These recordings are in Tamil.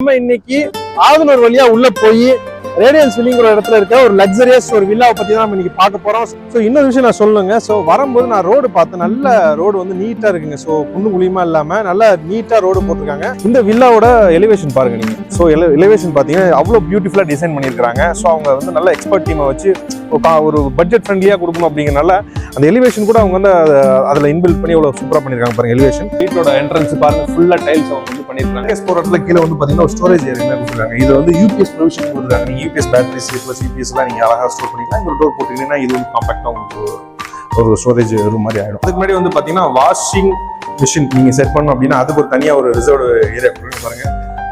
நம்ம இன்னைக்கு ஆதனூர் வழியா உள்ள போய் ரேடியன்ஸ் வில்லிங்கிற இடத்துல இருக்க ஒரு லக்ஸரியஸ் ஒரு வில்லாவை பத்தி தான் நம்ம இன்னைக்கு பார்க்க போறோம். ஸோ இன்னொரு விஷயம் நான் சொல்லுங்க. ஸோ வரும்போது நான் ரோடு பார்த்தேன், நல்ல ரோடு வந்து நீட்டா இருக்குங்க. ஸோ குண்டு குழியுமா இல்லாம நல்லா நீட்டா ரோடு போட்டிருக்காங்க. இந்த வில்லாவோட எலிவேஷன் பாருங்க நீங்க. ஸோ எலிவேஷன் பாத்தீங்கன்னா அவ்வளோ பியூட்டிஃபுல்லா டிசைன் பண்ணியிருக்காங்க. ஸோ அவங்க வந்து நல்ல எக்ஸ்பர்ட் டீமை வச்சு ஒரு பட்ஜெட் ஃப்ரெண்ட்லியா கொடுக்கணும் அப்படிங்கறனால அந்த எலிவேஷன் கூட அவங்க வந்து அதுல இன்பில்ட் பண்ணி அவ்வளவு சூப்பரா பண்ணிருக்காங்க பாருங்க. எலிவேஷன் வீட்டோட என்ட்ரன்ஸ் பாருங்க, ஃபுல்லா டைல்ஸ் அவங்க வந்து பண்ணிருக்காங்க. போற இடத்துல கீழே வந்து பாத்தீங்கன்னா ஒரு ஸ்டோரேஜ் ஏரியா கொடுத்துருக்காங்க. இது வந்து யூபிஎஸ் ப்ரொவிஷன் கொடுத்துருக்காங்க. நீங்க யூபிஎஸ் பேட்டரிஸ் பிளஸ் யூபிஎஸ் எல்லாம் நீங்க அழகா ஸ்டோர் பண்ணிக்கலாம். இந்த டோர் போட்டீங்கன்னா இது வந்து காம்பாக்டா உங்களுக்கு ஒரு ஸ்டோரேஜ் ரூம் மாதிரி ஆயிடும். அதுக்கு முன்னாடி வந்து பாத்தீங்கன்னா வாஷிங் மிஷின் நீங்க செட் பண்ணணும் அப்படின்னா அதுக்கு ஒரு தனியா ஒரு ரிசர்வ் ஏரியா கொடுங்க பாருங்க.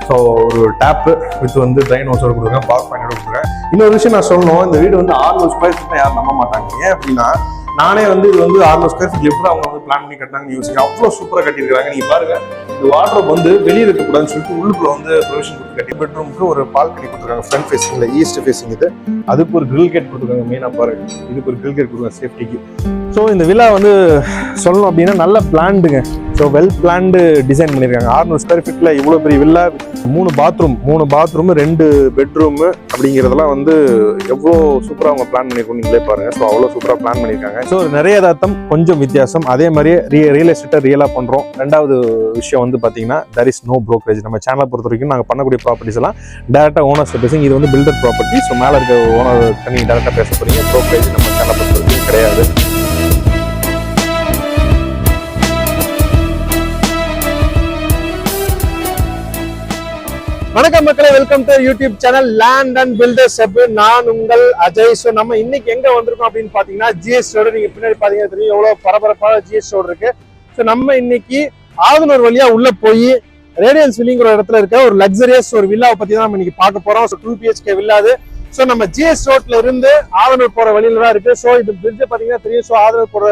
ஸோ ஒரு டேப்பு வித் வந்து ட்ரைன் ஹவுஸோட கொடுக்குறேன், பார்க் பாயிண்டோட கொடுக்குறேன். இன்னொரு விஷயம் நான் சொல்லணும், இந்த வீடு வந்து 600 ஸ்கொயர் ஃபீட் யாரும் நம்ப மாட்டாங்க. ஏன் அப்படின்னா நானே வந்து இது வந்து 600 ஸ்கொயர் ஃபீட் எப்படி அவங்க வந்து பிளான் பண்ணி கட்டினாங்கன்னு யோசிக்க அவ்வளோ சூப்பராக கட்டியிருக்காங்க. நீங்க பாருங்க, இந்த வார்ட்ரோப் வந்து வெளியே இருக்கக்கூடாதுன்னு சொல்லிட்டு உள்ளுக்குள்ள வந்து ப்ரொவிஷன் கொடுத்து கட்டி பெட்ரூமுக்கு ஒரு பால்கனி கொடுத்துருக்காங்க. ஃப்ரண்ட் ஃபேஸிங்ல ஈஸ்ட் ஃபேஸிங் இது. அதுக்கு ஒரு கிரில் கேட் கொடுத்துருக்காங்க. மெயினாக பாருங்க, இதுக்கு ஒரு கிரில் கேட் கொடுத்துருக்காங்க சேஃப்டிக்கு. ஸோ இந்த வில்லா வந்து சொல்லணும் அப்படின்னா நல்ல பிளான்டுங்க. ஸோ வெல் பிளான்டு டிசைன் பண்ணியிருக்காங்க. 600 ஸ்கொயர் ஃபீட்ல இவ்வளோ பெரிய வில்லா, 3 பாத்ரூம் 2 பெட்ரூம் அப்படிங்கிறதெல்லாம் வந்து எவ்வளோ சூப்பராக அவங்க பிளான் பண்ணியிருக்கோம் நீங்களே பாருங்க. ஸோ அவ்வளோ சூப்பராக பிளான் பண்ணியிருக்காங்க. ஸோ நிறைய தாத்தம் கொஞ்சம் வித்தியாசம். அதே மாதிரியே ரியல் எஸ்டேட்டை ரியலாக பண்ணுறோம். ரெண்டாவது விஷயம் வந்து பார்த்தீங்கன்னா there is no brokerage. நம்ம சேனலை பொறுத்த வரைக்கும் நாங்கள் பண்ணக்கூடிய ப்ராப்பர்ட்டிஸ் எல்லாம் டேரெக்டாக ஓனர்ஸ் பேசுங்க. இது வந்து பில்டர் ப்ராப்பர்ட்டி. ஸோ மேலே இருக்க ஓனர் நீங்கள் டேரெக்டாக பேச போறீங்க. ப்ரோக்கரேஜ் நம்ம சேனலை பொறுத்த வரைக்கும் கிடையாது. வணக்கம் மக்களே, welcome to YouTube channel land and filters hub. நான் உங்கள் அஜய். ஸோ நம்ம இன்னைக்கு எங்க வந்திருக்கோம் அப்படின்னு பாத்தீங்கன்னா ஜிஎஸ் ரோடு. நீங்க பின்னாடி பாத்தீங்கன்னா தெரியும் எவ்வளவு பரபரப்பான ஜிஎஸ் ரோடு இருக்கு. ஸோ நம்ம இன்னைக்கு ஆதனூர் வழியா உள்ள போய் ரேடியன்ஸ் வில்லிங்கிற இடத்துல இருக்க ஒரு லக்ஸரியஸ் ஒரு வில்லாவை பத்தி தான் நம்ம இன்னைக்கு பார்க்க போறோம். So 2 BHK வில்லாது. ஸோ நம்ம ஜிஎஸ் ரோட்ல இருந்து ஆதனூர் போற வழியில தான் இருக்கு. ஸோ இது பிரிட்ஜ் பாத்தீங்கன்னா தெரியும். ஸோ ஆதனூர் போற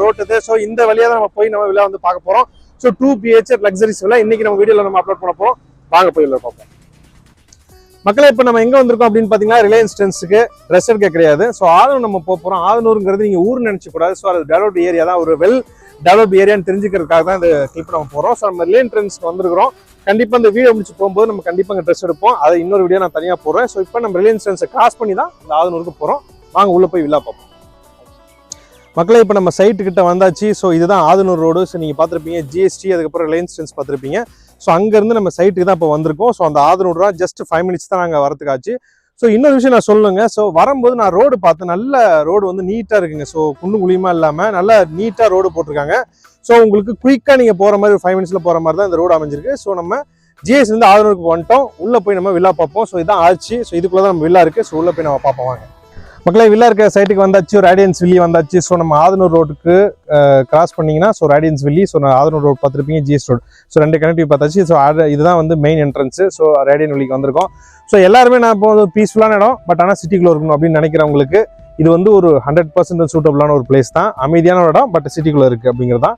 ரோட்டு இது. ஸோ இந்த வழியா தான் நம்ம போய் நம்ம வில்லா வந்து பார்க்க போறோம். ஸோ 2 BHK லக்ஸரிஸ் வில்லா இன்னைக்கு நம்ம வீடியோல நம்ம அப்லோட் பண்ண போறோம். வாங்க போய் பார்ப்போம் மக்களே. இப்ப நம்ம எங்க வந்திருக்கோம் அப்படின்னு பாத்தீங்கன்னா ரிலையன்ஸ் ட்ரெண்ட்ஸ்க்கு ட்ரெஸ் எடுக்க கிடையாது. ஸோ ஆதனூர் நம்ம போறோம். ஆதனூருங்கிறது நீங்க ஊர் நினைச்ச கூடாது. ஸோ அது டெவலப்ட் ஏரியா தான், ஒரு வெல் டெவலப் ஏரியான்னு தெரிஞ்சுக்கிறதுக்காக தான் இந்த கிளிப் நம்ம போறோம். ஸோ நம்ம ரிலையன்ஸ் ட்ரெண்ட்ஸ்க்கு வந்திருக்கிறோம். கண்டிப்பா இந்த வீடியோ முடிச்சு போகும்போது நம்ம கண்டிப்பா அங்கே ட்ரெஸ் எடுப்போம். அதை இன்னொரு வீடியோ நான் தனியா போடுறேன். ஸோ இப்போ நம்ம ரிலையன்ஸ் ட்ரெண்ட்ஸை கிராஸ் பண்ணி தான் இந்த ஆதனூருக்கு போறோம். வாங்க உள்ள போய் வில்லா பார்ப்போம் மக்களே. இப்போ நம்ம சைட்டு கிட்ட வந்தாச்சு. ஸோ இதுதான் ஆதனூர் ரோடு. ஸோ நீங்க பார்த்துருப்பீங்க ஜிஎஸ்டி, அதுக்கப்புறம் ரிலையன்ஸ் ட்ரெண்ட்ஸ் பார்த்துருப்பீங்க. ஸோ அங்கேருந்து நம்ம சைட்டுக்கு தான் இப்போ வந்திருக்கோம். ஸோ அந்த ஆதனூர் தான் ஜஸ்ட் 5 minutes தான் நாங்கள் வரதுக்காச்சு. ஸோ இன்னொரு விஷயம் நான் சொல்லுங்க. ஸோ வரும்போது நான் ரோடு பார்த்தேன், நல்ல ரோடு வந்து நீட்டாக இருக்குங்க. ஸோ குண்டு குழியுமா இல்லாமல் நல்லா நீட்டாக ரோடு போட்டிருக்காங்க. ஸோ உங்களுக்கு குயிக்காக நீங்கள் போகிற மாதிரி ஒரு 5 minutes போகிற மாதிரி தான் இந்த ரோடு அமைஞ்சிருக்கு. ஸோ நம்ம ஜிஎஸ்லேருந்து ஆதனூருக்கு வந்துட்டோம். உள்ளே போய் நம்ம வில்லா பார்ப்போம். ஸோ இதான் ஆச்சு. ஸோ இதுக்குள்ளே தான் நம்ம வில்லா இருக்குது. ஸோ உள்ளே போய் நம்ம பார்ப்போம் வாங்க மக்களே. வில்லா இருக்க சைட்டுக்கு வந்தாச்சு, ரேடியன்ஸ் வில்லி வந்தாச்சு. ஸோ நம்ம ஆதனூர் ரோட்டுக்கு கிராஸ் பண்ணீங்கன்னா ஸோ ரேடியன்ஸ் வில்லி. ஸோ நான் ஆதனூர் ரோடு பார்த்துருப்பீங்க, ஜிஎஸ் ரோடு. ஸோ 2 கனெக்டிவ் பார்த்தாச்சு. ஸோ இதுதான் வந்து மெயின் என்ட்ரன்ஸ். ஸோ ரேடியன் வில்லிக்கு வந்திருக்கோம். ஸோ எல்லாருமே நான் இப்போ பீஸ்ஃபுல்லான இடம், பட் ஆனால் சிட்டிக்குள்ள இருக்கணும் அப்படின்னு நினைக்கிறவங்களுக்கு இது வந்து ஒரு 100% சூட்டபிளான ஒரு பிளேஸ் தான். அமைதியான ஒரு இடம், பட் சிட்டிக்குள்ள இருக்கு அப்படிங்கிறது தான்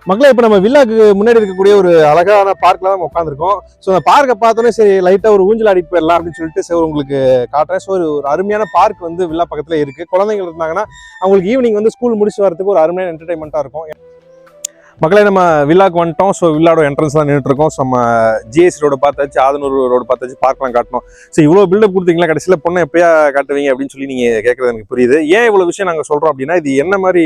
மக்களே. இப்போ நம்ம வில்லாக்கு முன்னாடி இருக்கக்கூடிய ஒரு அழகான பார்க்ல தான் உட்காந்துருக்கோம். ஸோ அந்த பார்க்கை பார்த்தோன்னே சரி லைட்டாக ஒரு ஊஞ்சல் ஆடிட்டு போயிடலாம் அப்படின்னு சொல்லிட்டு சரி உங்களுக்கு காட்டுறேன். ஸோ ஒரு அருமையான பார்க் வந்து வில்லா பக்கத்தில் இருக்கு. குழந்தைங்க இருந்தாங்கன்னா அவங்களுக்கு ஈவினிங் வந்து ஸ்கூல் முடிச்சு வரதுக்கு ஒரு அருமையான என்டர்டைன்மெண்ட்டாக இருக்கும் மக்களே. நம்ம வில்லாக்கு வந்துட்டோம். ஸோ வில்லாவோட என்ட்ரன்ஸ் தான் நின்றுட்டு இருக்கோம். ஸோ நம்ம ஜிஎஸ் ரோடு பார்த்தாச்சு, ஆதனூர் ரோடு பார்த்தாச்சு, பார்க்கலாம் காட்டணும். ஸோ இவ்வளோ பில்டப் கொடுத்தீங்களா, கடைசியில் பொண்ணை எப்பயா காட்டுவீங்க அப்படின்னு சொல்லி நீங்கள் கேட்குறது எனக்கு புரியுது. ஏன் இவ்வளோ விஷயம் நாங்கள் சொல்கிறோம் அப்படின்னா இது என்ன மாதிரி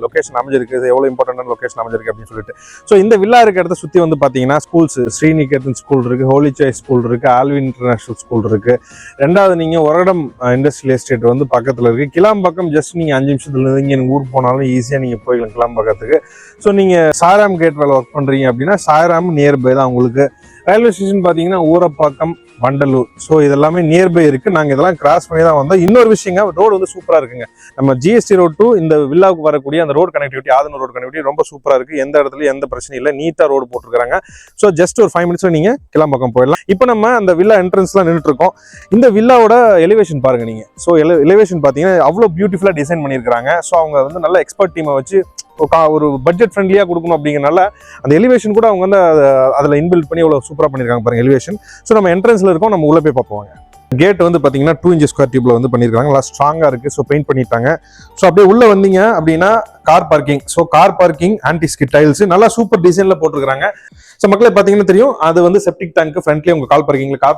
லொக்கேஷன் அமைஞ்சிருக்கு, எவ்வளோ இம்பார்ட்டன்டான லொக்கேஷன் அமைஞ்சிருக்கு அப்படின்னு சொல்லிட்டு. ஸோ இந்த வில்லா இருக்க இடத்த சுற்றி வந்து பார்த்தீங்கன்னா ஸ்கூல்ஸ், ஸ்ரீநிகேதன் ஸ்கூல் இருக்குது, ஹோலி சாய்ஸ் ஸ்கூல் இருக்குது, ஆல்வின் இன்டர்நேஷனல் ஸ்கூல் இருக்குது. ரெண்டாவது நீங்கள் ஒரடம் இண்டஸ்ட்ரியல் எஸ்டேட் வந்து பக்கத்தில் இருக்குது. கிளாம்பாக்கம் ஜஸ்ட் நீங்கள் 5 நிமிஷத்துல இங்கே ஊர் போனாலும் ஈஸியாக நீங்கள் போய்க்கலாம் கிளாம்பாக்கத்துக்கு. ஸோ நீங்கள் சாய்ராம் கேட் வேலை ஒர்க் பண்றீங்க அப்படின்னா சாய்ராம் நியர்பை தான் உங்களுக்கு. ரயில்வே ஸ்டேஷன் பார்த்தீங்கன்னா ஊரப்பாக்கம், வண்டலூர். ஸோ இதெல்லாமே நியர்பை இருக்கு. நாங்கள் இதெல்லாம் கிராஸ் பண்ணி தான் வந்தோம். இன்னொரு விஷயங்க, ரோடு வந்து சூப்பராக இருக்குங்க. நம்ம ஜிஎஸ்டி ரோட் டு இந்த வில்லாவுக்கு வரக்கூடிய அந்த road connectivity, Adhanur road connectivity ரொம்ப சூப்பராக இருக்கு. எந்த இடத்துல எந்த பிரச்சனையும் இல்லை, நீட்டாக ரோடு போட்டுருக்காங்க. ஸோ ஜஸ்ட் ஒரு 5 minutes நீங்க கிளம்பக்கம் போயிடலாம். இப்போ நம்ம அந்த வில்லா என்ட்ரன்ஸ்லாம் நின்றுட்டு இருக்கோம். இந்த வில்லாவோட எலிவேஷன் பாருங்க நீங்க. ஸோ எலிவேஷன் பார்த்தீங்கன்னா அவ்வளோ பியூட்டிஃபுல்லா டிசைன் பண்ணியிருக்காங்க. ஸோ அவங்க வந்து நல்ல எக்ஸ்பர்ட் டீமை வச்சு ஒரு பட்ஜெட் ஃப்ரெண்ட்லியா கொடுக்கணும் அப்படிங்கறனால அந்த எலிவேஷன் கூட அவங்க வந்து அதுல இன்பில்ட் பண்ணி அவ்வளவு சூப்பரா பண்ணிருக்காங்க பாருங்க எலிவேஷன். ஸோ நம்ம என்ட்ரன்ஸ்ல இருக்கோம், நம்ம உள்ள போய் பார்ப்போம். கேட் வந்து பாத்தீங்கன்னா 2 inch ஸ்கொயர் டியூப்ல வந்து பண்ணிருக்காங்க. நல்லா ஸ்ட்ராங்கா இருக்கு. ஸோ பெயிண்ட் பண்ணிட்டாங்க. ஸோ அப்படியே உள்ள வந்தீங்க அப்படின்னா car parking. So car parking anti skid tiles நல்லா சூப்பர் டிசைன்ல போட்டுருக்காங்க. ஸோ மக்களே பார்த்தீங்கன்னா தெரியும், அது வந்து செப்டிக் டேங்க் ஃப்ரண்ட்லேயே உங்கள் கார்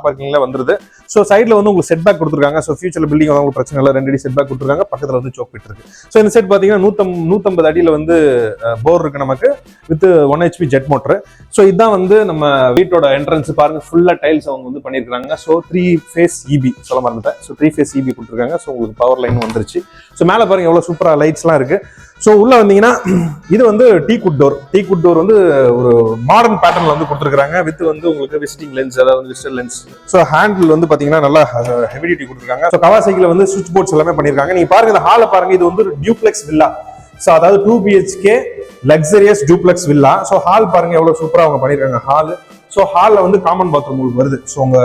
பார்க்கிங்ல வந்துருது. ஸோ சைடில் வந்து உங்களுக்கு செட் பேக் கொடுத்துருக்காங்க. ஸோ ஃபியூச்சரில் பில்டிங் வந்து உங்களுக்கு பிரச்சனை இல்லை, 2 அடி செட் பேக் கொடுத்துருக்காங்க. பக்கத்தில் வந்து சோக் பிட் இருக்கு. ஸோ இந்த செட் பார்த்தீங்கன்னா 150 அடியில் வந்து போர் இருக்கு நமக்கு with 1 HP jet motor. So இதுதான் வந்து நம்ம வீட்டோட என்ட்ரன்ஸ் பாருங்க, ஃபுல்லாக டைல்ஸ் அவங்க வந்து பண்ணியிருக்காங்க. ஸோ 3 ஃபேஸ் EB சொல்ல மறந்துட்டேன். ஸோ 3 ஃபேஸ் EB கொடுத்துருக்காங்க. ஸோ உங்களுக்கு பவர் லைன் வந்துருச்சு. ஸோ மேலே பாருங்க எவ்வளோ சூப்பராக லைட்ஸ்லாம் இருக்கு. ஸோ உள்ள வந்தீங்கன்னா இது வந்து டீக்குட் டோர் வந்து ஒரு மாடர்ன் பேட்டர்ன்ல வந்து கொடுத்துருக்காங்க வித் வந்து உங்களுக்கு விசிட்டிங் லென்ஸ், அதாவது விசிட்டர் லென்ஸ். ஸோ ஹேண்டில் வந்து பாத்தீங்கன்னா நல்லா ஹெவி டியூட்டி கொடுத்துருக்காங்க. ஸோ கவாசாக்கில வந்து சுவிட்ச் போர்ட்ஸ் எல்லாமே பண்ணிருக்காங்க. நீங்க பாருங்க இந்த ஹாலை பாருங்க, இது வந்து டியூப்ளெக்ஸ் வில்லா. ஸோ அதாவது 2 BHK luxurious duplex villa. So hall பாருங்க எவ்வளவு சூப்பரா அவங்க பண்ணிருக்காங்க ஹால். ஸோ ஹாலில் வந்து காமன் பாத்ரூம் உங்களுக்கு வருது. ஸோ உங்க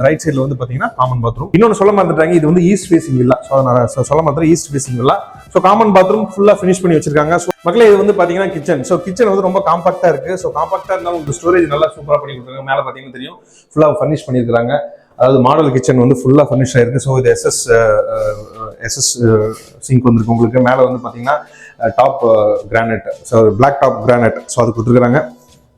ரைட் சைடில் வந்து பார்த்தீங்கன்னா காமன் பாத்ரூம். இன்னொன்று சொல்ல மறந்துட்டாங்க, இது வந்து ஈஸ்ட் ஃபேசிங் வில்லா. ஸோ அதனால சொல்ல மாத்திரம் east facing villa. So common bathroom ஃபுல்லாக ஃபினிஷ் பண்ணி வச்சிருக்காங்க. ஸோ மக்களே இது வந்து பார்த்தீங்கன்னா கிச்சன். ஸோ கிச்சன் வந்து ரொம்ப காம்பாக்டாக இருக்கு. ஸோ காம்பாக்டாக இருந்தாலும் உங்களுக்கு ஸ்டோரேஜ் நல்லா சூப்பராக பண்ணி கொடுத்துருக்காங்க. மேலே பார்த்தீங்கன்னா தெரியும் ஃபுல்லாக ஃபர்னிஷ் பண்ணியிருக்காங்க. அதாவது மாடல் கிச்சன் வந்து ஃபுல்லாக ஃபர்னிஷ் ஆயிருக்கு. ஸோ இது எஸ்எஸ் சிங்க் வந்துருக்கு உங்களுக்கு. மேலே வந்து பார்த்தீங்கன்னா top granite, so black top granite. So அது கொடுத்துருக்காங்க.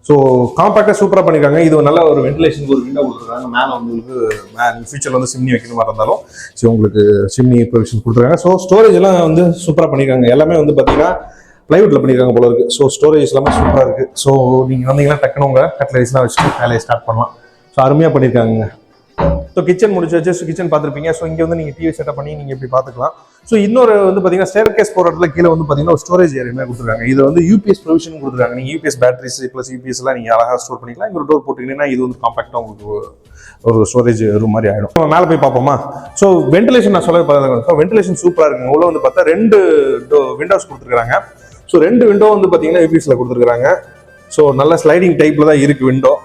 ஸோ காம்பாக்டாக சூப்பராக பண்ணியிருக்காங்க. இது நல்ல ஒரு வென்டிலேஷனுக்கு ஒரு விண்டோ கொடுத்துருக்காங்க. மேலே வந்து உங்களுக்கு ஃபியூச்சரில் வந்து சிம்னி வைக்கணும் மாதிரி இருந்தாலும் ஸோ உங்களுக்கு சிம்னி ப்ரொவிஷன் கொடுத்துருக்காங்க. ஸோ ஸ்டோரேஜ் எல்லாம் வந்து சூப்பராக பண்ணியிருக்காங்க. எல்லாமே வந்து பார்த்தீங்கன்னா பிளைவுட்ல பண்ணியிருக்காங்க போல இருக்கு. ஸோ ஸ்டோரேஜ் எல்லாமே சூப்பராக இருக்கு. ஸோ நீங்கள் வந்தீங்கன்னா டக்குனு உங்கள் கட்லரிஸ்லாம் வச்சுட்டு வேலையை ஸ்டார்ட் பண்ணலாம். ஸோ அருமையாக பண்ணியிருக்காங்க. ஸோ கிச்சன் முடிச்சாச்சு. ஸோ கிச்சன் பார்த்துருப்பீங்க. ஸோ இங்கே வந்து நீங்கள் டிவி செட்டப் பண்ணி நீங்கள் இப்படி பார்த்துக்கலாம். ஸோ இன்னொரு வந்து பார்த்தீங்கன்னா ஸ்டேர் கேஸ் போகிற இடத்துல கீழே வந்து பார்த்தீங்கன்னா ஒரு ஸ்டோரேஜ் ஏரியா கொடுத்துருக்காங்க. இது வந்து UPS ப்ரொவிஷன் கொடுத்துருக்காங்க. நீங்கள் UPS பேட்டரிஸ் ப்ளஸ் UPS எல்லாம் நீங்கள் அழகாக ஸ்டோர் பண்ணிக்கலாம். இங்கே ஒரு டோர் போட்டுக்கிட்டீங்கன்னா இது வந்து காம்பாக்டாக உங்களுக்கு ஒரு ஸ்டோரேஜ் ரூம் மாதிரி ஆகிடும். நம்ம மேலே போய் பார்ப்போமா? ஸோ வென்டிலேஷன் நான் சொல்ல பார்த்தேன். ஸோ வென்டிலேஷன் சூப்பராக இருக்குங்க. உள்ள வந்து பார்த்தா 2 விண்டோஸ் கொடுத்துருக்காங்க. ஸோ 2 விண்டோ வந்து பார்த்தீங்கன்னா UPSல கொடுத்துருக்காங்க. ஸோ நல்ல ஸ்லைடிங் டைப்ல தான் இருக்கு விண்டோ.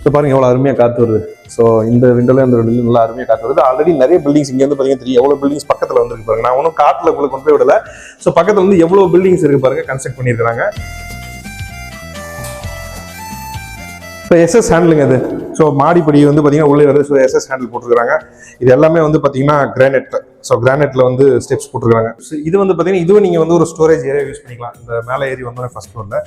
ஸோ பாருங்க எவ்வளோ அருமையாக காற்று வருது. ஸோ இந்த விண்டோல இந்த விண்டோ நல்லா அருமையாக காற்று வருது. ஆல்ரெடி நிறைய பில்டிங்ஸ் இங்கே வந்து பார்த்தீங்கன்னா தெரியும் எவ்வளோ பில்டிங்ஸ் பக்கத்தில் வந்துருக்கு பாருங்க. நான் ஒன்றும் காட்டில் உங்களுக்கு கொண்டு போய் விடல. ஸோ பக்கத்தில் வந்து எவ்வளோ பில்டிங்ஸ் இருக்கு பாருங்க, கன்ஸ்ட்ரக்ட் பண்ணியிருக்காங்க. ஸோ SS ஹேண்டிலுங்க அது. ஸோ மாடிப்படி வந்து பார்த்தீங்கன்னா உள்ளே வருது. ஸோ SS ஹேண்டில் போட்டிருக்காங்க. இது எல்லாமே வந்து பார்த்தீங்கன்னா கிரானைட். ஸோ கிரானைட்ல வந்து ஸ்டெப்ஸ் போட்டிருக்காங்க. இது வந்து பார்த்தீங்கன்னா இதுவும் நீங்கள் வந்து ஒரு ஸ்டோரேஜ் ஏரியா யூஸ் பண்ணிக்கலாம். இந்த மேலே ஏறி வந்தோடனே ஃபர்ஸ்ட் ஃப்ளோரில்.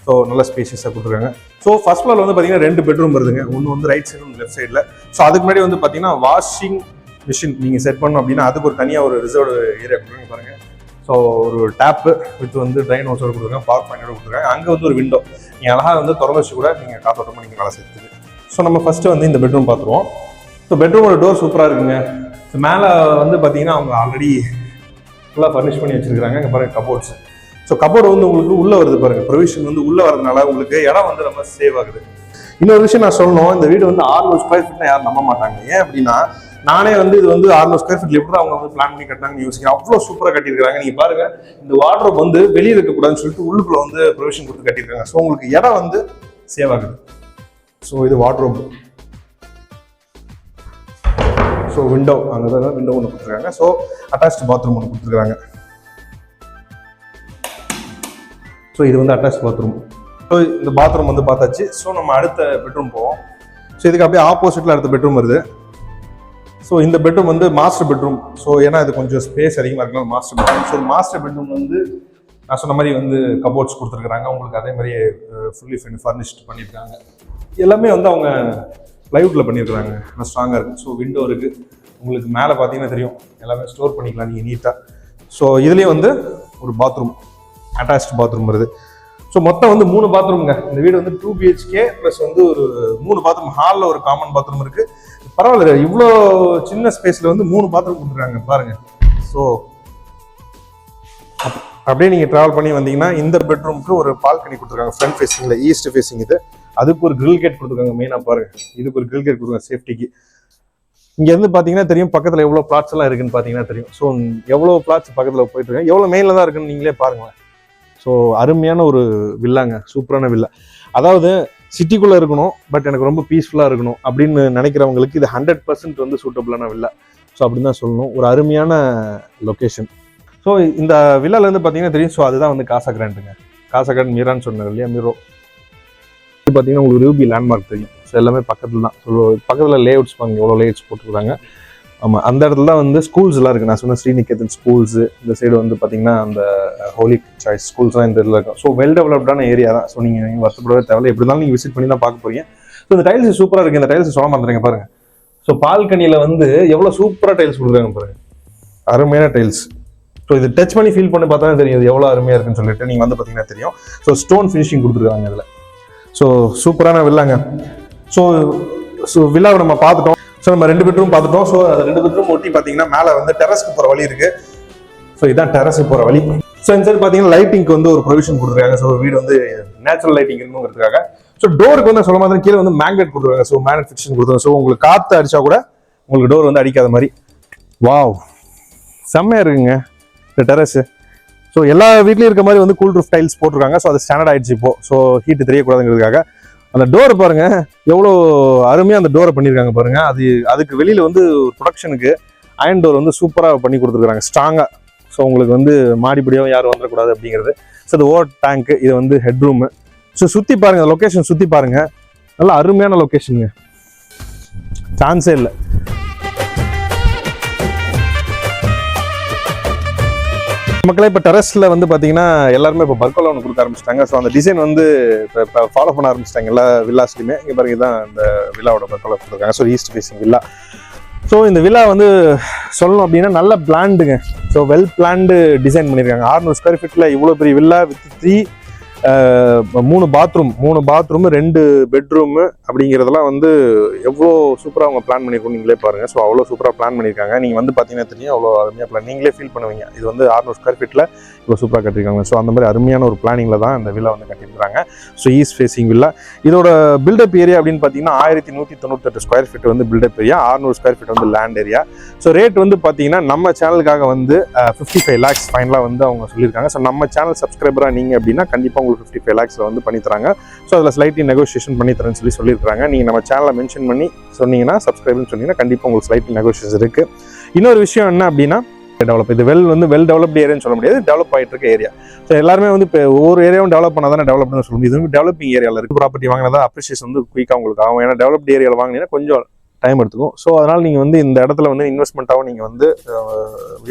ஸோ நல்ல ஸ்பேஷியஸாக கொடுத்துருக்காங்க. ஸோ ஃபர்ஸ்ட் ஃப்ளோர் வந்து பார்த்தீங்கன்னா 2 பெட்ரூம் வருதுங்க. ஒன்று வந்து ரைட் சைடு, ஒன்று லெஃப்ட் சைடில். ஸோ அதுக்கு முன்னாடி வந்து பார்த்தீங்கன்னா வாஷிங் மிஷின் நீங்கள் செட் பண்ணணும் அப்படின்னா அதுக்கு ஒரு தனியாக ஒரு ரிசர்வ் ஏரியா கொடுக்குறாங்க பாருங்க. ஸோ ஒரு டேப்பு வித் வந்து ட்ரைன் ஹவுஸோட கொடுத்துருக்காங்க, பவர் பாயிண்டோட கொடுத்துருக்காங்க. அங்கே வந்து ஒரு விண்டோ நீங்கள் அழகாக வந்து திறந்து வச்சு கூட நீங்கள் காத்தோட்டமாக நீங்கள் வேலை செய்யுது. ஸோ நம்ம ஃபர்ஸ்ட் வந்து இந்த பெட்ரூம் பார்த்துருவோம். ஸோ பெட்ரூமோட டோர் சூப்பராக இருக்குங்க. ஸோ மேலே வந்து பார்த்தீங்கன்னா அவங்க ஆல்ரெடி ஃபுல்லாக ஃபர்னிஷ் பண்ணி வச்சிருக்காங்க. இங்கே பாருங்க கபோர்ட்ஸ். ஸோ கபோர்டு வந்து உங்களுக்கு உள்ளே வருது பாருங்க. ப்ரொவிஷன் வந்து உள்ளே வரதுனால உங்களுக்கு இடம் வந்து ரொம்ப சேவ் ஆகுது. இன்னொரு விஷயம் நான் சொல்லணும், இந்த வீடு வந்து 600 ஸ்கொயர் ஃபீட்னா யாரும் நம்ப மாட்டாங்க. ஏன் அப்படின்னா நானே வந்து இது வந்து 600 ஸ்கொயர் ஃபீட்ல எப்படி அவங்க வந்து பிளான் பண்ணி கட்டினாங்கன்னு யோசிக்கிறேன். அவ்வளோ சூப்பராக கட்டியிருக்காங்க. நீங்க பாருங்க இந்த வார்ட்ரோப் வந்து வெளியே இருக்கக்கூடாதுன்னு சொல்லிட்டு உள்ளுக்குள்ள வந்து ப்ரொவிஷன் கொடுத்து கட்டியிருக்காங்க. ஸோ உங்களுக்கு இடம் வந்து சேவ் ஆகுது. ஸோ இது வார்ட்ரோப். ஸோ விண்டோ அங்கே தான் விண்டோ ஒன்று கொடுத்துருக்காங்க. ஸோ அட்டாச்டு பாத்ரூம் ஒன்று கொடுத்துருக்காங்க. ஸோ இது வந்து அட்டாச் பாத்ரூம். ஸோ இந்த பாத்ரூம் வந்து பார்த்தாச்சு. ஸோ நம்ம அடுத்த பெட்ரூம் போவோம். ஸோ இதுக்கு அப்படியே ஆப்போசிட்ல அடுத்த பெட்ரூம் வருது. ஸோ இந்த பெட்ரூம் வந்து மாஸ்டர் பெட்ரூம். ஸோ ஏன்னா இது கொஞ்சம் ஸ்பேஸ் அதிகமாக இருக்கலாம் master bedroom. So master bedroom வந்து நான் சொன்ன மாதிரி வந்து கபோர்ட்ஸ் கொடுத்துருக்காங்க. உங்களுக்கு அதே மாதிரி ஃபுல்லி ஃபர்னிஷ்ட் பண்ணியிருக்காங்க. எல்லாமே வந்து அவங்க பிளைவுட்ல பண்ணியிருக்காங்க. நல்லா ஸ்ட்ராங்காக இருக்குது. ஸோ விண்டோ இருக்குது. உங்களுக்கு மேலே பார்த்தீங்கன்னா தெரியும் எல்லாமே ஸ்டோர் பண்ணிக்கலாம் நீங்கள் நீட்டாக. ஸோ இதுலேயும் வந்து ஒரு பாத்ரூம், அட்டாச்டு பாத்ரூம் வருது. ஸோ மொத்தம் வந்து 3 பாத்ரூம்ங்க. இந்த வீடு வந்து 2 BHK ப்ளஸ் வந்து ஒரு 3 பாத்ரூம். ஹாலில் ஒரு காமன் பாத்ரூம் இருக்கு. பரவாயில்ல, இவ்வளோ சின்ன ஸ்பேஸ்ல வந்து 3 பாத்ரூம் கொடுத்துருக்காங்க பாருங்க. ஸோ அப்படியே நீங்க டிராவல் பண்ணி வந்தீங்கன்னா இந்த பெட்ரூமுக்கு ஒரு பால்கனி கொடுத்துருக்காங்க. ஃப்ரண்ட் ஃபேசிங்ல, ஈஸ்ட் ஃபேசிங் இது. அதுக்கு ஒரு கிரில் கேட் கொடுத்துருக்காங்க. மெயினா பாருங்க, இதுக்கு ஒரு கிரில் கேட் கொடுத்துருக்காங்க சேஃப்டிக்கு. இங்க இருந்து பாத்தீங்கன்னா தெரியும் பக்கத்துல எவ்வளவு பிளாட்ஸ் எல்லாம் இருக்குன்னு பாத்தீங்கன்னா தெரியும். ஸோ எவ்வளவு பிளாட்ஸ் பக்கத்துல போயிட்டு இருக்காங்க, எவ்வளவு மெயின்ல தான் இருக்குன்னு நீங்களே பாருங்க. ஸோ அருமையான ஒரு வில்லாங்க, சூப்பரான வில்லா. அதாவது சிட்டிக்குள்ள இருக்கணும், பட் எனக்கு ரொம்ப பீஸ்ஃபுல்லா இருக்கணும் அப்படின்னு நினைக்கிறவங்களுக்கு இது 100% வந்து சூட்டபிளான வில்லா. ஸோ அப்படின்னு தான் சொல்லணும். ஒரு அருமையான லொக்கேஷன். ஸோ இந்த வில்லால இருந்து பார்த்தீங்கன்னா தெரியும். ஸோ அதுதான் வந்து காசா கிராண்டுங்க. காசா கிராண்ட் மீரான்னு சொன்னார் இல்லையா, மீரோ. இது பார்த்தீங்கன்னா உங்களுக்கு ரூபி லேண்ட்மார்க் தெரியும். ஸோ எல்லாமே பக்கத்தில் தான். ஸோ பக்கத்தில் லேஅவுட்ஸ் பாருங்க, எவ்வளோ லேஅவுட்ஸ் போட்டுருக்காங்க. ஆமாம், அந்த இடத்துல தான் வந்து ஸ்கூல்ஸ்லாம் இருக்குது. நான் சொன்ன ஸ்ரீநிகேதன் ஸ்கூல்ஸு, இந்த சைடு வந்து பார்த்தீங்கன்னா அந்த ஹோலி சாய்ஸ் ஸ்கூல்ஸ்லாம் இந்த இதில் இருக்கும். ஸோ வெல் டெவலப்டான ஏரியா தான். ஸோ நீங்கள் வருத்தப்படவே தேவையில்லை, எப்படி இருந்தாலும் நீங்கள் விசிட் பண்ணி தான் பார்க்க போறீங்க. ஸோ இந்த டைல்ஸ் சூப்பராக இருக்குது. இந்த டைல்ஸ் சொல்ல மாட்டேங்க பாருங்க. ஸோ பால்கனியில் வந்து எவ்வளோ சூப்பராக டைல்ஸ் கொடுக்குறாங்க பாருங்க, அருமையான டைல்ஸ். ஸோ இது டச் பண்ணி ஃபீல் பண்ணி பார்த்தா தெரியும் இது எவ்வளோ அருமையாக இருக்குன்னு சொல்லிட்டு. நீங்கள் வந்து பார்த்தீங்கன்னா தெரியும். ஸோ ஸ்டோன் ஃபினிஷிங் கொடுத்துருக்காங்க இதில். ஸோ சூப்பரான வில்லாங்க. ஸோ வில்லாவை நம்ம பார்த்துட்டோம். ஸோ நம்ம 2 பெட்ரூம் பார்த்துட்டோம். ஸோ அந்த 2 பெட்ரூம் ஒட்டி பார்த்தீங்கன்னா மேலே வந்து டெரஸ்க்கு போகிற வழி இருக்கு. ஸோ இதான் டெரஸ்க்கு போகிற வழி. ஸோ இந்த சைடு பார்த்தீங்கன்னா லைட்டிங்க்கு வந்து ஒரு ப்ரொவிஷன் கொடுத்துருக்காங்க. ஸோ வீடு வந்து நேச்சுரல் லைட்டிங் இருக்கணுங்கிறதுக்காக. ஸோ டோருக்கு வந்து சொல்ல மாதிரி கீழே வந்து மேக்னெட் கொடுத்துருக்காங்க. ஸோ மேக்னெட் ஃபிக்ஷன் கொடுத்துருக்காங்க. ஸோ உங்களுக்கு காற்று அடிச்சா கூட உங்களுக்கு டோர் வந்து அடிக்காத மாதிரி. வாவ், செம்மையா இருக்குங்க இந்த டெரஸ். ஸோ எல்லா வீட்லையும் இருக்க மாதிரி வந்து கூல் ரூஃப் டைல்ஸ் போட்டிருக்காங்க. ஸோ அது ஸ்டாண்டர்ட் ஆயிடுச்சு இப்போ. ஸோ ஹீட்டு தெரியக்கூடாதுங்கிறதுக்காக அந்த டோர் பாருங்க எவ்வளோ அருமையாக அந்த டோரை பண்ணியிருக்காங்க பாருங்க. அதுக்கு வெளியில வந்து ப்ரொடக்ஷனுக்கு அயன் டோர் வந்து சூப்பராக பண்ணி கொடுத்துருக்காங்க, ஸ்ட்ராங்காக. ஸோ உங்களுக்கு வந்து மாடிப்படியாக யாரும் வந்துடக்கூடாது அப்படிங்கிறது. ஸோ இது ஓவர் டேங்க்கு, இது வந்து ஹெட் ரூமு. ஸோ சுற்றி பாருங்க, லொக்கேஷன் சுற்றி பாருங்க, நல்லா அருமையான லொக்கேஷனுங்க, சான்ஸே இல்லை. மக்களே இப்போ டெரஸ்ல வந்து பார்த்தீங்கன்னா எல்லாருமே இப்போ பர்கோலா ஒன்று கொடுக்க ஆரம்பிச்சிட்டாங்க. ஸோ அந்த டிசைன் வந்து இப்போ ஃபாலோ பண்ண ஆரம்பிச்சிட்டாங்க எல்லா வில்லாஸ்லையுமே. இங்கே பாருங்க, தான் இந்த வில்லாவோட பர்கோலா கொடுத்துருக்காங்க. So east facing villa. So இந்த வில்லா வந்து சொல்லணும் அப்படின்னா நல்ல பிளான்டுங்க. ஸோ வெல் பிளான்டு டிசைன் பண்ணியிருக்காங்க. 600 ஸ்கொயர் ஃபீட்டில் இவ்வளோ பெரிய வில்லா வித் 3 பாத்ரூம் 2 பெட்ரூமு அப்படிங்கிறதெல்லாம் வந்து எவ்வளோ சூப்பராக அவங்க பிளான் பண்ணியிருக்கோம் நீங்களே பாருங்கள். ஸோ அவ்வளோ சூப்பராக பிளான் பண்ணியிருக்காங்க. நீங்கள் வந்து பார்த்தீங்கன்னா தெரியும் அவ்வளோ அருமையாக பிளான், நீங்களே ஃபீல் பண்ணுவீங்க இது வந்து 600 ஸ்கொயர் ஃபீட்டில் இவ்வளோ சூப்பராக கட்டியிருக்காங்க. ஸோ அந்த மாதிரி அருமையான ஒரு பிளானிங்கில் தான் இந்த வில்லா வந்து கட்டியிருக்காங்க. So east facing villa. இதோட பில்டப் ஏரியா அப்படின்னு பார்த்தீங்கன்னா 1198 ஸ்கொயர் ஃபீட் வந்து பில்டப் ஏரியா, 600 ஸ்கொயர் ஃபீட் வந்து லேண்ட் ஏரியா. ஸோ ரேட் வந்து பார்த்தீங்கன்னா நம்ம சேனலுக்காக வந்து 55 lakhs ஃபைனலாக வந்து அவங்க சொல்லியிருக்காங்க. ஸோ நம்ம சேனல் சப்ஸ்கிரைபராக நீங்கள் அப்படின்னா கண்டிப்பாக உங்களுக்கு 55 lakhs வந்து பண்ணி தராங்க. ஸோ அதில் ஸ்லைட்லி நெகோசியேஷன் பண்ணி தரேன்னு சொல்லியிருக்காங்க. நீங்கள் நம்ம சேனலை மென்ஷன் பண்ணி சொன்னீங்கன்னா, சப்ஸ்கிரைப்னு சொன்னீங்கன்னா கண்டிப்பாக உங்களுக்கு ஸ்லைட்லி நெகோசியேஷன் இருக்குது. இன்னொரு விஷயம் என்ன அப்படின்னா, டெவலப் இது வெல் டெவலப்டு ஏரியான்னு சொல்ல முடியாது, டெவலப் ஆகிட்டு இருக்க ஏரியா. ஸோ எல்லாருமே வந்து இப்போ ஒவ்வொரு ஏரியாவும் டெவலப் பண்ணால் தானே டெவலப்னு சொல்ல முடியும். இது டெவலப்பிங் ஏரியாவில் இருக்குது. ப்ராப்பர்ட்டி வாங்கினா அப்ரிஷியேஷன் வந்து குயிக்காக உங்களுக்கு ஆகும். ஏன்னா டெவலப்டு ஏரியாவில் வாங்கினீங்கன்னா கொஞ்சம் டைம் எடுத்துக்கும். ஸோ அதனால் நீங்கள் வந்து இந்த இடத்துல வந்து இன்வெஸ்ட்மெண்ட்டாகவும் நீங்கள் வந்து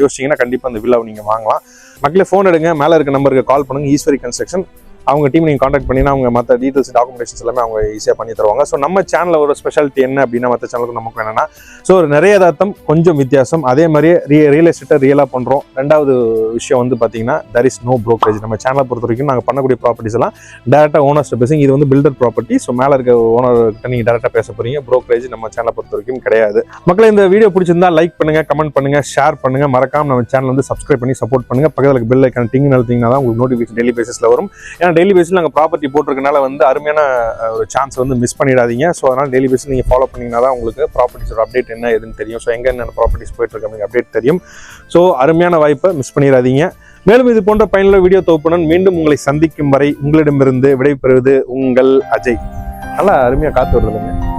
யோசிச்சிங்கன்னா கண்டிப்பாக அந்த வில்லாவை நீங்கள் வாங்கலாம். மக்களே ஃபோன் எடுங்க, மேலே இருக்க நம்பருக்கு கால் பண்ணுங்கள். ஈஸ்வரி கன்ஸ்ட்ரக்ஷன் அவங்க டீம் நீங்கள் காண்டாக்ட் பண்ணினா அவங்க மற்ற டீட்டெயில்ஸ் டாக்குமெண்டேஷன்ஸ் எல்லாமே அவங்க ஈஸியாக பண்ணி தருவாங்க. ஸோ நம்ம சேனலில் ஒரு ஸ்பெஷாலிட்டி என்ன அப்படின்னா, மற்ற சேனலுக்கு நமக்கு என்னன்னா, ஸோ நிறைய தாத்தம் கொஞ்சம் வித்தியாசம், அதே மாதிரியே ரியல் எஸ்டேட்டை ரியலாக பண்ணுறோம். 2வது விஷயம் வந்து பார்த்தீங்கன்னா there is no brokerage. நம்ம சேனலை பொறுத்த வரைக்கும் நாங்கள் பண்ணக்கூடிய ப்ராப்பர்ட்டிஸ் எல்லாம் டேரெக்டாக ஓனர்ஸ்ட்டு பேசுங்க. இது வந்து பில்டர் ப்ராப்பர்ட்டி. ஸோ மேலே இருக்க ஓனர்கிட்ட நீங்கள் டேரெக்டாக பேச போகிறீங்க. ப்ரோக்கரேஜ் நம்ம சேனலை பொறுத்த வரைக்கும் கிடையாது. மக்களை இந்த வீடியோ பிடிச்சிருந்தா லைக் பண்ணுங்கள், கமெண்ட் பண்ணுங்கள், ஷேர் பண்ணுங்கள். மறக்காம நம்ம சேனல் வந்து சப்ஸ்கிரைப் பண்ணி சப்போர்ட் பண்ணுங்கள். பக்கத்தில் பெல் ஐக்கான் டிங் அழுத்திங்கன்னா தான் உங்களுக்கு நோட்டிஃபிகேஷன் டெய்லி பேசிஸில் வரும். ஏன்னா டெய்லி பேஸில் நாங்கள் ப்ராப்பர்ட்டி போட்டிருக்கனால வந்து அருமையான ஒரு சான்ஸ் வந்து மிஸ் பண்ணிடாதீங்க. ஸோ அதனால் டெய்லி பேஸில் நீங்கள் ஃபாலோ பண்ணிங்கன்னா தான் உங்களுக்கு ப்ராப்பர்ட்டிஸோட அப்டேட் என்ன எதுன்னு தெரியும். ஸோ எங்கே என்னென்ன ப்ராப்பர்ட்டிஸ் போயிட்டு இருக்கு அப்படிங்க அப்டேட் தெரியும். ஸோ அருமையான வாய்ப்பை மிஸ் பண்ணிடாதீங்க. மேலும் இது போன்ற பயனுள்ள வீடியோ தொகுப்புடன் மீண்டும் உங்களை சந்திக்கும் வரை உங்களிடமிருந்து விடைபெறுவது உங்கள் அஜய். நல்லா அருமையாக காத்து வருதுங்க.